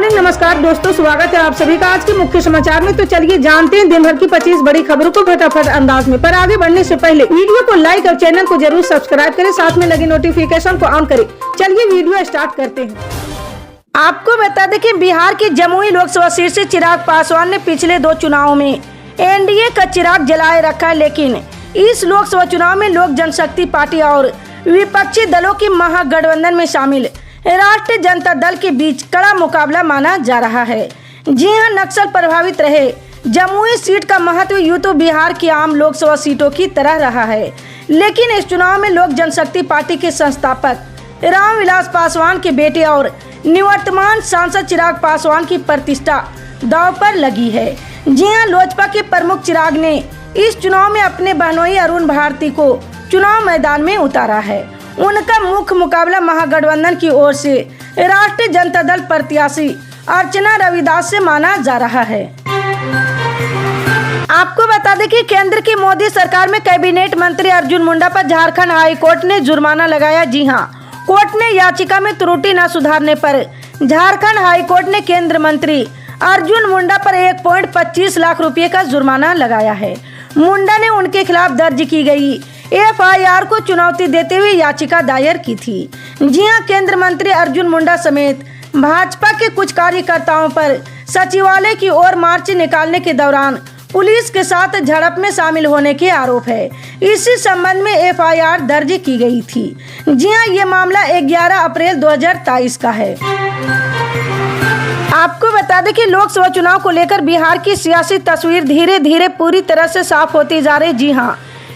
Morning. नमस्कार दोस्तों, स्वागत है आप सभी का आज के मुख्य समाचार में। तो चलिए जानते हैं दिन भर की 25 बड़ी खबरों को फटाफट अंदाज में। पर आगे बढ़ने से पहले वीडियो को लाइक और चैनल को जरूर सब्सक्राइब करें, साथ में लगे नोटिफिकेशन को ऑन करें। चलिए वीडियो स्टार्ट करते हैं। आपको बता दें कि बिहार की जमुई लोकसभा सीट से चिराग पासवान ने पिछले 2 चुनावों में एनडीए का चिराग जलाए रखा है, लेकिन इस लोकसभा चुनाव में लोक जनशक्ति पार्टी और विपक्षी दलों की महागठबंधन में शामिल राष्ट्रीय जनता दल के बीच कड़ा मुकाबला माना जा रहा है। जी हां, नक्सल प्रभावित रहे जमुई सीट का महत्व यूं तो बिहार की आम लोकसभा सीटों की तरह रहा है, लेकिन इस चुनाव में लोक जनशक्ति पार्टी के संस्थापक रामविलास पासवान के बेटे और निवर्तमान सांसद चिराग पासवान की प्रतिष्ठा दांव पर लगी है। जी हां, लोजपा के प्रमुख चिराग ने इस चुनाव में अपने बहनोई अरुण भारती को चुनाव मैदान में उतारा है। उनका मुख्य मुकाबला महागठबंधन की ओर से राष्ट्रीय जनता दल प्रत्याशी अर्चना रविदास से माना जा रहा है। आपको बता दें कि केंद्र की मोदी सरकार में कैबिनेट मंत्री अर्जुन मुंडा पर झारखंड हाई कोर्ट ने जुर्माना लगाया। जी हां, कोर्ट ने याचिका में त्रुटि न सुधारने पर झारखंड हाई कोर्ट ने केंद्र मंत्री अर्जुन मुंडा पर 1.25 लाख रुपए का जुर्माना लगाया है। मुंडा ने उनके खिलाफ दर्ज की गई एफआईआर को चुनौती देते हुए याचिका दायर की थी। जी हां, केंद्र मंत्री अर्जुन मुंडा समेत भाजपा के कुछ कार्यकर्ताओं पर सचिवालय की ओर मार्च निकालने के दौरान पुलिस के साथ झड़प में शामिल होने के आरोप है। इसी संबंध में एफआईआर दर्ज की गई थी। जी हां, ये मामला 11 अप्रैल 2023 का है। आपको बता दें कि लोकसभा चुनाव को लेकर बिहार की सियासी तस्वीर धीरे धीरे पूरी तरह से साफ होती जा रही। जी हां,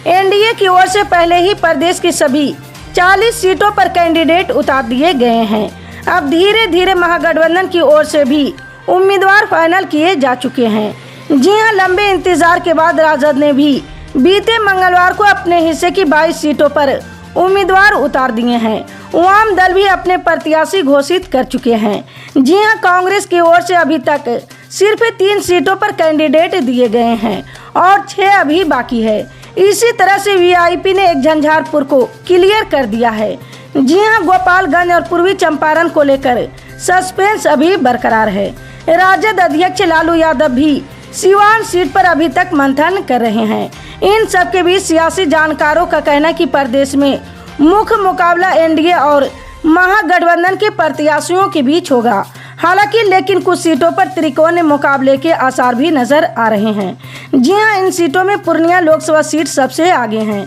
एनडीए की ओर से पहले ही प्रदेश की सभी 40 सीटों पर कैंडिडेट उतार दिए गए हैं। अब धीरे धीरे महागठबंधन की ओर से भी उम्मीदवार फाइनल किए जा चुके हैं। जी हां, लंबे इंतजार के बाद राजद ने भी बीते मंगलवार को अपने हिस्से की 22 सीटों पर उम्मीदवार उतार दिए हैं। वाम दल भी अपने प्रत्याशी घोषित कर चुके हैं। जी हां, कांग्रेस की ओर से अभी तक सिर्फ 3 सीटों पर कैंडिडेट दिए गए हैं और 6 अभी बाकी है। इसी तरह से वीआईपी ने एक झंझारपुर को क्लियर कर दिया है। जी हां, गोपालगंज और पूर्वी चंपारण को लेकर सस्पेंस अभी बरकरार है। राजद अध्यक्ष लालू यादव भी सिवान सीट पर अभी तक मंथन कर रहे हैं। इन सब के बीच सियासी जानकारों का कहना है कि प्रदेश में मुख्य मुकाबला एनडीए और महागठबंधन के प्रत्याशियों के बीच होगा। हालांकि लेकिन कुछ सीटों पर त्रिकोणीय मुकाबले के आसार भी नजर आ रहे हैं। जी हां, इन सीटों में पूर्णिया लोकसभा सीट सबसे आगे है।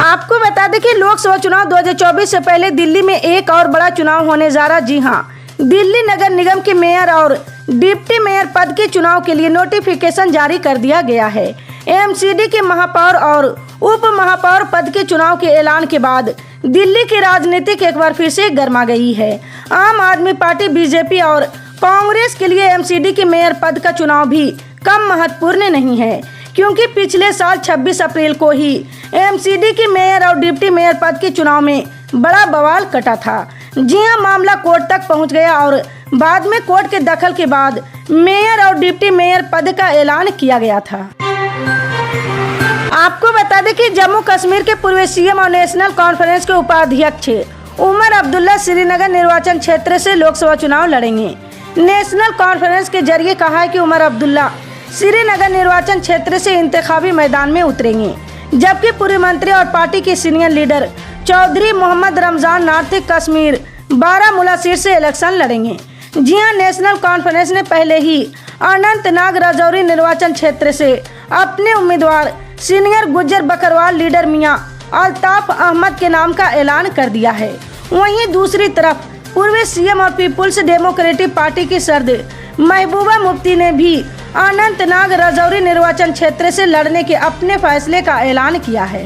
आपको बता दें कि लोकसभा चुनाव 2024 से पहले दिल्ली में एक और बड़ा चुनाव होने जा रहा। जी हां, दिल्ली नगर निगम के मेयर और डिप्टी मेयर पद के चुनाव के लिए नोटिफिकेशन जारी कर दिया गया है। एमसीडी के महापौर और उप महापौर पद के चुनाव के ऐलान के बाद दिल्ली की राजनीति एक बार फिर से गर्मा गई है। आम आदमी पार्टी, बीजेपी और कांग्रेस के लिए एमसीडी के मेयर पद का चुनाव भी कम महत्वपूर्ण नहीं है, क्योंकि पिछले साल 26 अप्रैल को ही एमसीडी के मेयर और डिप्टी मेयर पद के चुनाव में बड़ा बवाल कटा था। जी हां, मामला कोर्ट तक पहुंच गया और बाद में कोर्ट के दखल के बाद मेयर और डिप्टी मेयर पद का ऐलान किया गया था। आपको बता दें कि जम्मू कश्मीर के पूर्व सीएम और नेशनल कॉन्फ्रेंस के उपाध्यक्ष उमर अब्दुल्ला श्रीनगर निर्वाचन क्षेत्र से लोकसभा चुनाव लड़ेंगे। नेशनल कॉन्फ्रेंस के जरिए कहा है कि उमर अब्दुल्ला श्रीनगर निर्वाचन क्षेत्र से इंतखाबी मैदान में उतरेंगे, जबकि पूर्व मंत्री और पार्टी के senior leader Chaudhary Mohammad Ramzan north Kashmir Baramulla seat से इलेक्शन लड़ेंगे। जी हां, नेशनल कॉन्फ्रेंस ने पहले ही अनंतनाग राजौरी निर्वाचन क्षेत्र से अपने उम्मीदवार सीनियर गुज्जर बकरवाल लीडर मियां अल्ताफ अहमद के नाम का ऐलान कर दिया है। वहीं दूसरी तरफ पूर्व सीएम और पीपुल्स डेमोक्रेटिक पार्टी की सदर महबूबा मुफ्ती ने भी अनंतनाग राजौरी निर्वाचन क्षेत्र से लड़ने के अपने फैसले का ऐलान किया है।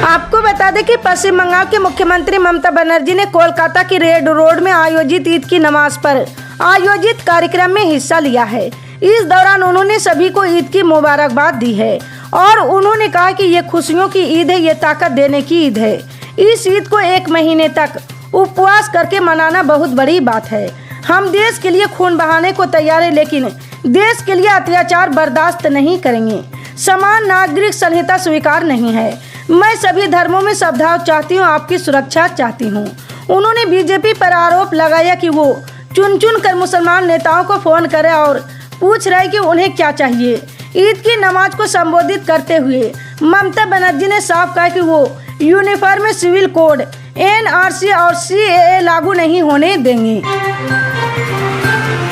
आपको बता दें कि पश्चिम बंगाल के मुख्यमंत्री ममता बनर्जी ने कोलकाता की रेड रोड में आयोजित ईद की नमाज पर आयोजित कार्यक्रम में हिस्सा लिया है। इस दौरान उन्होंने सभी को ईद की मुबारकबाद दी है और उन्होंने कहा कि ये खुशियों की ईद है, ये ताकत देने की ईद है। इस ईद को 1 महीने तक उपवास करके मनाना बहुत बड़ी बात है। हम देश के लिए खून बहाने को तैयार है, लेकिन देश के लिए अत्याचार बर्दाश्त नहीं करेंगे। समान नागरिक संहिता स्वीकार नहीं है। मैं सभी धर्मों में सद्भाव चाहती हूँ, आपकी सुरक्षा चाहती हूँ। उन्होंने बीजेपी पर आरोप लगाया कि वो चुन चुन कर मुसलमान नेताओं को फोन करे और पूछ रहे कि उन्हें क्या चाहिए। ईद की नमाज को संबोधित करते हुए ममता बनर्जी ने साफ कहा कि वो यूनिफॉर्म में सिविल कोड, एनआरसी और सीएए लागू नहीं होने देंगे।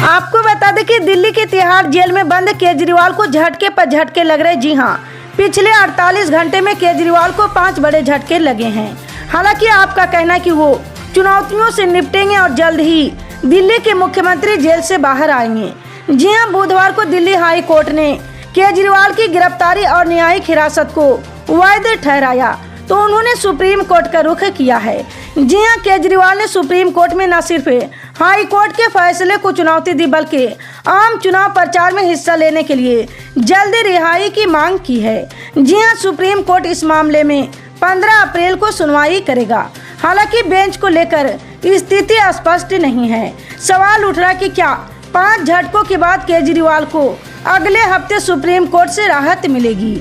आपको बता दें कि दिल्ली के तिहाड़ जेल में बंद केजरीवाल को झटके पर झटके लग रहे। जी हाँ, पिछले 48 घंटे में केजरीवाल को 5 बड़े झटके लगे हैं। हालांकि आपका कहना है कि वो चुनौतियों से निपटेंगे और जल्द ही दिल्ली के मुख्यमंत्री जेल से बाहर आएंगे। जी हाँ, बुधवार को दिल्ली हाई कोर्ट ने केजरीवाल की गिरफ्तारी और न्यायिक हिरासत को वैध ठहराया तो उन्होंने सुप्रीम कोर्ट का रुख किया है। जी हाँ, केजरीवाल ने सुप्रीम कोर्ट में न सिर्फ हाई कोर्ट के फैसले को चुनौती दी बल्कि आम चुनाव प्रचार में हिस्सा लेने के लिए जल्दी रिहाई की मांग की है। जी हाँ, सुप्रीम कोर्ट इस मामले में 15 अप्रैल को सुनवाई करेगा। हालांकि बेंच को लेकर स्थिति स्पष्ट नहीं है। सवाल उठ रहा कि क्या 5 झटकों के बाद केजरीवाल को अगले हफ्ते सुप्रीम कोर्ट से राहत मिलेगी।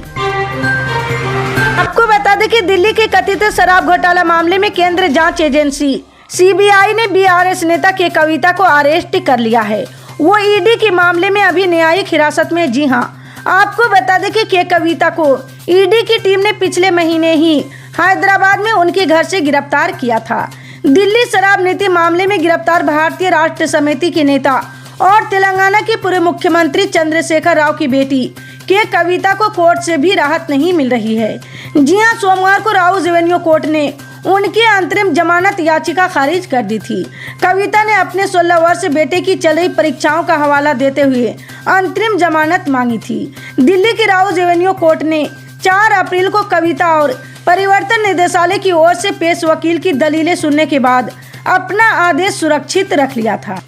आपको बता दें कि दिल्ली के कथित शराब घोटाला मामले में केंद्रीय जांच एजेंसी सीबीआई ने बीआरएस नेता के कविता को अरेस्ट कर लिया है। वो ईडी के मामले में अभी न्यायिक हिरासत में। जी हाँ, आपको बता दें कि के कविता को ईडी की टीम ने पिछले महीने ही हैदराबाद में उनके घर से गिरफ्तार किया था। दिल्ली शराब नीति मामले में गिरफ्तार भारतीय राष्ट्र समिति के नेता और तेलंगाना के पूर्व मुख्यमंत्री चंद्रशेखर राव की बेटी के कविता को कोर्ट से भी राहत नहीं मिल रही है। जी हां, सोमवार को राउज एवेन्यू कोर्ट ने उनकी अंतरिम जमानत याचिका खारिज कर दी थी। कविता ने अपने 16 वर्ष बेटे की चल रही परीक्षाओं का हवाला देते हुए अंतरिम जमानत मांगी थी। दिल्ली की राउज एवेन्यू कोर्ट ने 4 अप्रैल को कविता और परिवर्तन निदेशालय की ओर से पेश वकील की दलीलें सुनने के बाद अपना आदेश सुरक्षित रख लिया था।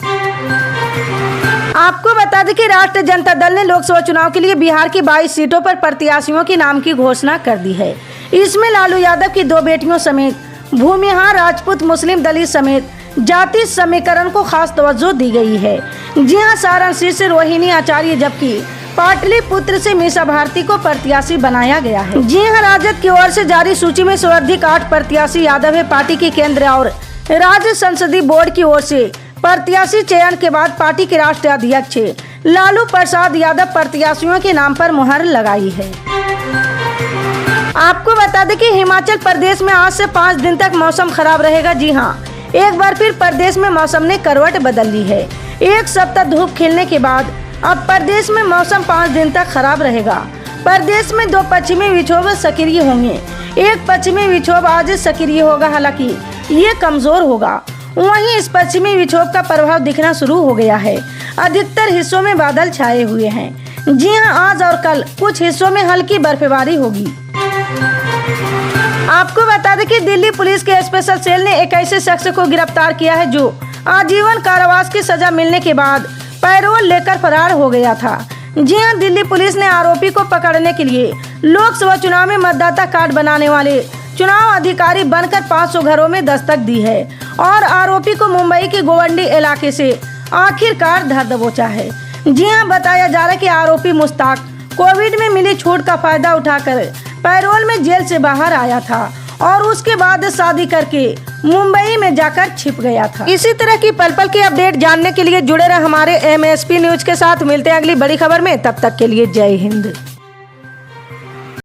आपको बता दें कि राष्ट्रीय जनता दल ने लोकसभा चुनाव के लिए बिहार की 22 सीटों पर प्रत्याशियों के नाम की घोषणा कर दी है। इसमें लालू यादव की 2 बेटियों समेत भूमिहार, राजपूत, मुस्लिम, दलित समेत जाति समीकरण को खास तवज्जो दी गई है। जी हां, सारण से रोहिणी आचार्य जबकि पाटलिपुत्र से मीसा भारती को प्रत्याशी बनाया गया है। जी हां, राजद की ओर से जारी सूची में सर्वाधिक 8 प्रत्याशी यादव है। पार्टी की केंद्र और राज्य संसदीय बोर्ड की ओर से प्रत्याशी चयन के बाद पार्टी के राष्ट्रीय अध्यक्ष लालू प्रसाद यादव प्रत्याशियों के नाम पर मुहर लगाई है। आपको बता दें कि हिमाचल प्रदेश में आज से 5 दिन तक मौसम खराब रहेगा। जी हां, एक बार फिर प्रदेश में मौसम ने करवट बदल ली है। एक सप्ताह धूप खिलने के बाद अब प्रदेश में मौसम 5 दिन तक खराब रहेगा। प्रदेश में 2 पश्चिमी विक्षोभ सक्रिय होंगे। एक पश्चिमी विक्षोभ आज सक्रिय होगा, हालांकि ये कमजोर होगा। वहीं इस पश्चिमी विक्षोभ का प्रभाव दिखना शुरू हो गया है। अधिकतर हिस्सों में बादल छाए हुए हैं। जी हां, आज और कल कुछ हिस्सों में हल्की बर्फबारी होगी। आपको बता दें कि दिल्ली पुलिस के स्पेशल सेल ने एक ऐसे शख्स को गिरफ्तार किया है जो आजीवन कारावास की सजा मिलने के बाद पैरोल लेकर फरार हो गया था। जी हां, दिल्ली पुलिस ने आरोपी को पकड़ने के लिए लोकसभा चुनाव में मतदाता कार्ड बनाने वाले चुनाव अधिकारी बनकर 500 घरों में दस्तक दी है और आरोपी को मुंबई के गोवंडी इलाके से आखिरकार धर दबोचा है। जी हां, बताया जा रहा है कि आरोपी मुश्ताक कोविड में मिली छूट का फायदा उठाकर पैरोल में जेल से बाहर आया था और उसके बाद शादी करके मुंबई में जाकर छिप गया था। इसी तरह की पल पल की अपडेट जानने के लिए जुड़े रहे हमारे MSP न्यूज के साथ। मिलते हैं अगली बड़ी खबर में, तब तक के लिए जय हिंद।